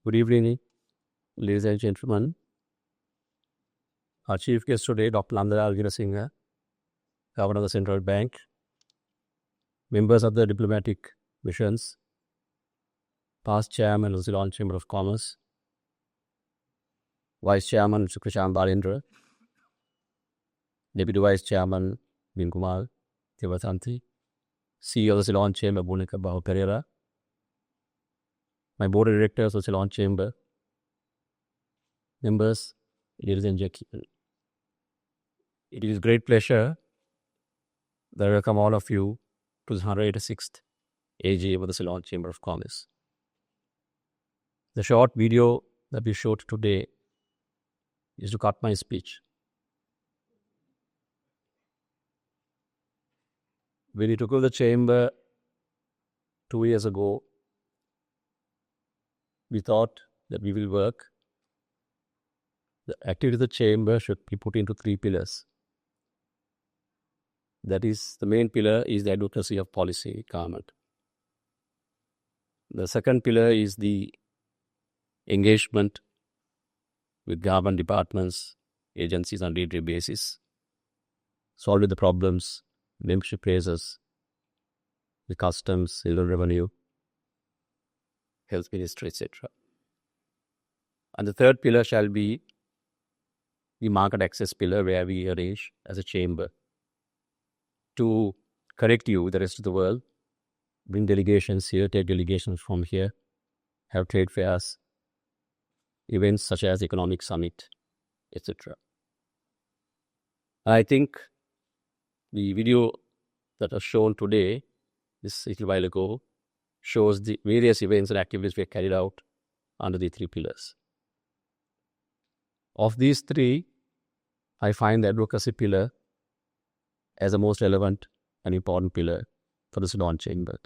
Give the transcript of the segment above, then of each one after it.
Good evening, ladies and gentlemen. Our chief guest today, Dr. Nandalal Veerasinghe, Governor of the Central Bank, members of the diplomatic missions, past chairman of the Ceylon Chamber of Commerce, vice chairman Mr. Krishan Balendra, deputy vice chairman Vinkumar Tivatanti, CEO of the Ceylon Chamber Bunika Bahu Pereira, my board of directors of the Ceylon Chamber, members, ladies and gentlemen. It is great pleasure that I welcome all of you to the 186th AGM of the Ceylon Chamber of Commerce. The short video that we showed today is to cut my speech. When we took over the chamber 2 years ago, we thought that we will work. The activity of the chamber should be put into 3 pillars. That is, the main pillar is the advocacy of policy government. The second pillar is the engagement with government departments, agencies on a day-to-day basis, solving the problems, membership raises, the customs, inland revenue, health ministry, etc. And the third pillar shall be the market access pillar, where we arrange as a chamber to connect you with the rest of the world, bring delegations here, take delegations from here, have trade fairs, events such as economic summit, etc. I think the video that was shown today, this a little while ago, shows the various events and activities we have carried out under the 3 pillars. Of these 3, I find the advocacy pillar as the most relevant and important pillar for the Ceylon Chamber.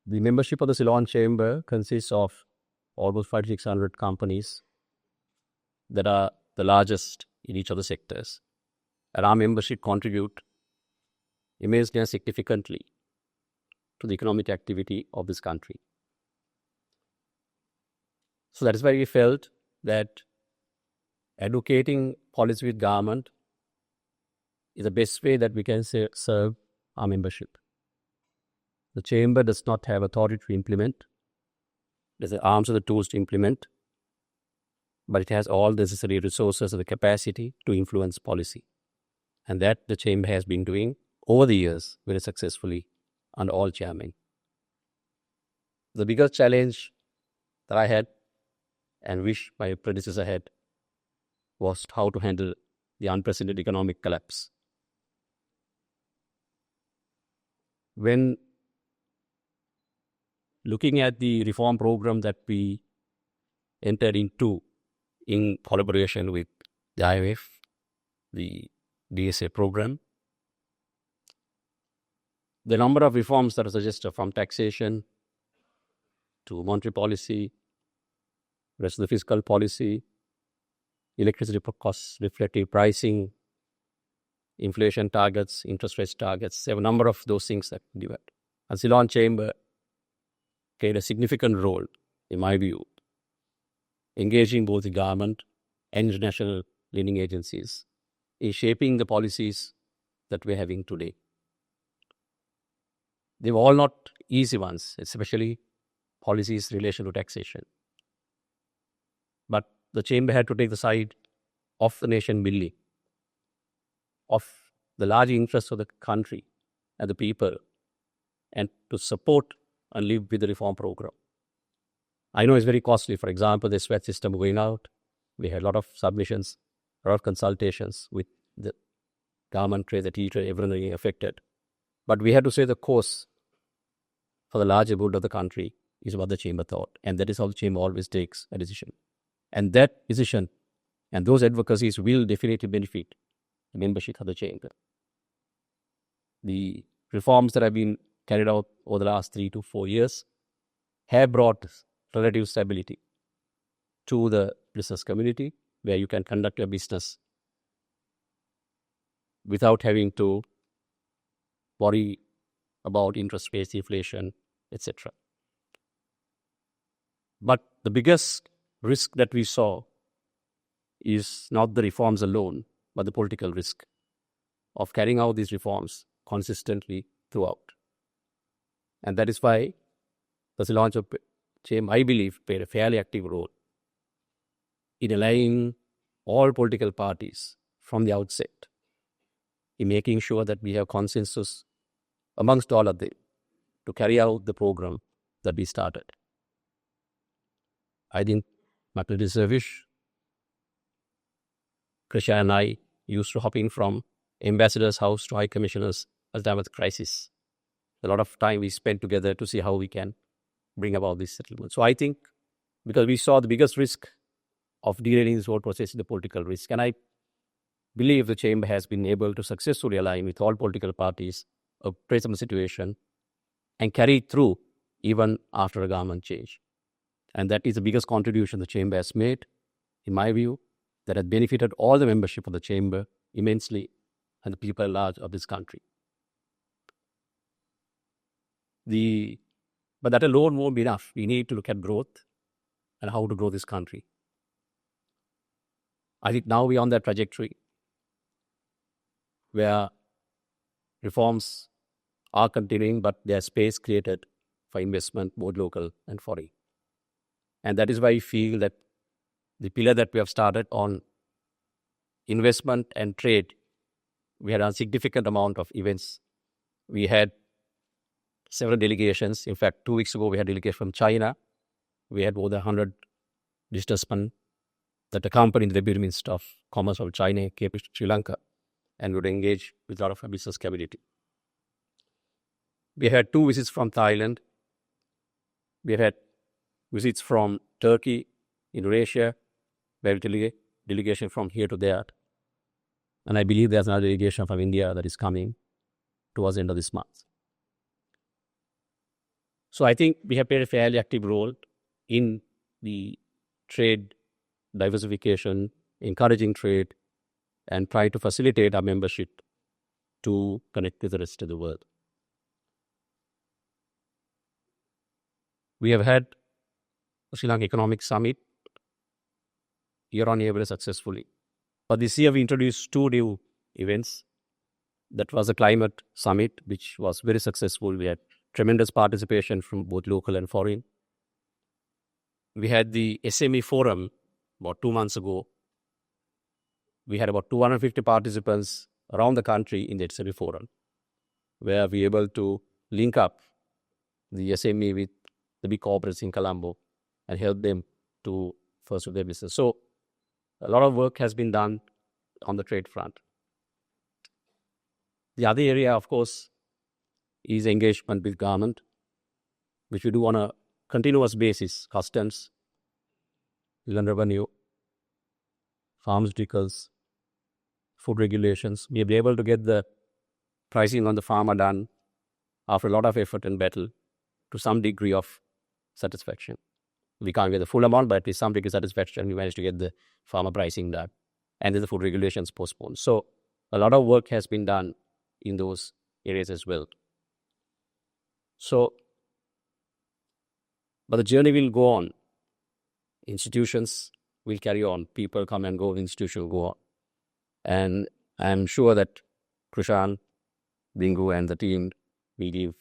The membership of the Ceylon Chamber consists of almost 500-600 companies that are the largest in each of the sectors. And our membership contribute immensely and significantly to the economic activity of this country. So that is why we felt that advocating policy with government is the best way that we can serve our membership. The chamber does not have authority to implement. There's the arms and the tools to implement, but it has all the necessary resources and the capacity to influence policy. And that the chamber has been doing over the years very successfully under all chairmen. The biggest challenge that I had and wish my predecessor had was how to handle the unprecedented economic collapse. When looking at the reform program that we entered into in collaboration with the IMF, the DSA program, the number of reforms that are suggested, from taxation to monetary policy, rest of the fiscal policy, electricity costs, reflective pricing, inflation targets, interest rate targets, there are a number of those things that we developed. And Ceylon Chamber played a significant role, in my view, engaging both the government and international lending agencies in shaping the policies that we're having today. They were all not easy ones, especially policies in relation to taxation. But the chamber had to take the side of the nation building, of the large interests of the country and the people, and to support and live with the reform program. I know it's very costly. For example, the SWAT system going out, we had a lot of submissions, a lot of consultations with the government, trade, the teacher, everyone being affected. But we had to say the course for the larger good of the country is what the chamber thought. And that is how the chamber always takes a decision. And that decision and those advocacies will definitely benefit the membership of the chamber. The reforms that have been carried out over the last 3 to 4 years have brought relative stability to the business community, where you can conduct your business without having to worry about interest rates, inflation, etc. But the biggest risk that we saw is not the reforms alone, but the political risk of carrying out these reforms consistently throughout. And that is why the Ceylon Chamber, I believe, played a fairly active role in aligning all political parties from the outset, in making sure that we have consensus amongst all of them to carry out the program that we started. I think my predecessors, Krisha and I, used to hopping from ambassador's house to high commissioner's as there was crisis. A lot of time we spent together to see how we can bring about this settlement. So I think because we saw the biggest risk of derailing this whole process is the political risk. And I believe the chamber has been able to successfully align with all political parties, a present situation, and carry it through even after a government change. And that is the biggest contribution the chamber has made, in my view, that has benefited all the membership of the chamber immensely and the people at large of this country. But that alone won't be enough. We need to look at growth and how to grow this country. I think now we're on that trajectory where reforms are continuing, but there's space created for investment, both local and foreign. And that is why I feel that the pillar that we have started on investment and trade, we had a significant amount of events. We had several delegations. In fact, 2 weeks ago, we had a delegation from China. We had more than 100 businessmen that accompanied the Deputy Minister of Commerce of China, came to Sri Lanka, and would engage with a lot of our business community. We had 2 visits from Thailand. We had visits from Turkey, Indonesia, where we delegation from here to there. And I believe there's another delegation from India that is coming towards the end of this month. So I think we have played a fairly active role in the trade diversification, encouraging trade, and try to facilitate our membership to connect with the rest of the world. We have had the Sri Lanka Economic Summit year on year very successfully. But this year we introduced 2 new events. That was a climate summit, which was very successful. We had tremendous participation from both local and foreign. We had the SME forum about 2 months ago. We had about 250 participants around the country in the SME forum, where we were able to link up the SME with the big corporates in Colombo and help them to pursue their business. So a lot of work has been done on the trade front. The other area, of course, is engagement with government, which we do on a continuous basis: customs, inland revenue, pharmaceuticals, food regulations. We have been able to get the pricing on the farmer done after a lot of effort and battle to some degree of satisfaction. We can't get the full amount, but with some degree of satisfaction, we managed to get the farmer pricing done. And then the food regulations postponed. So a lot of work has been done in those areas as well. So, but the journey will go on. Institutions will carry on. People come and go, institutions will go on. And I'm sure that Krishan, Bingu and the team will give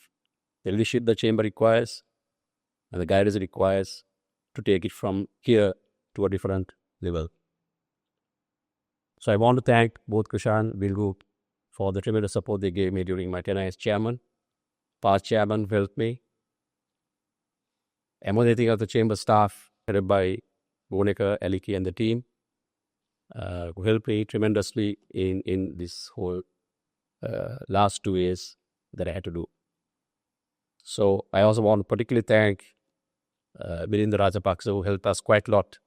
the leadership the chamber requires and the guidance it requires to take it from here to a different level. So I want to thank both Krishan and Bingu for the tremendous support they gave me during my tenure as chairman. Past chairman who helped me. Emanating of the chamber staff, headed by Boneka, Aliki and the team, who helped me tremendously in this whole last 2 years that I had to do. So I also want to particularly thank Mirinda Rajapaksa, who helped us quite a lot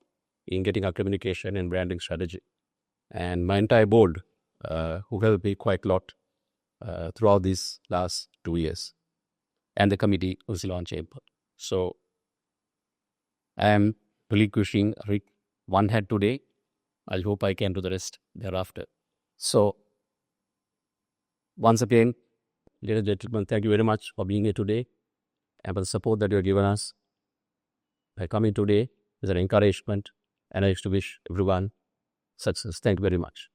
in getting our communication and branding strategy. And my entire board, who helped me quite a lot throughout these last 2 years. And the committee of Ceylon Chamber. So I am relinquishing one head today. I hope I can do the rest thereafter. So once again, ladies and gentlemen, thank you very much for being here today and for the support that you have given us. by coming today is an encouragement, and I used to wish everyone success. Thank you very much.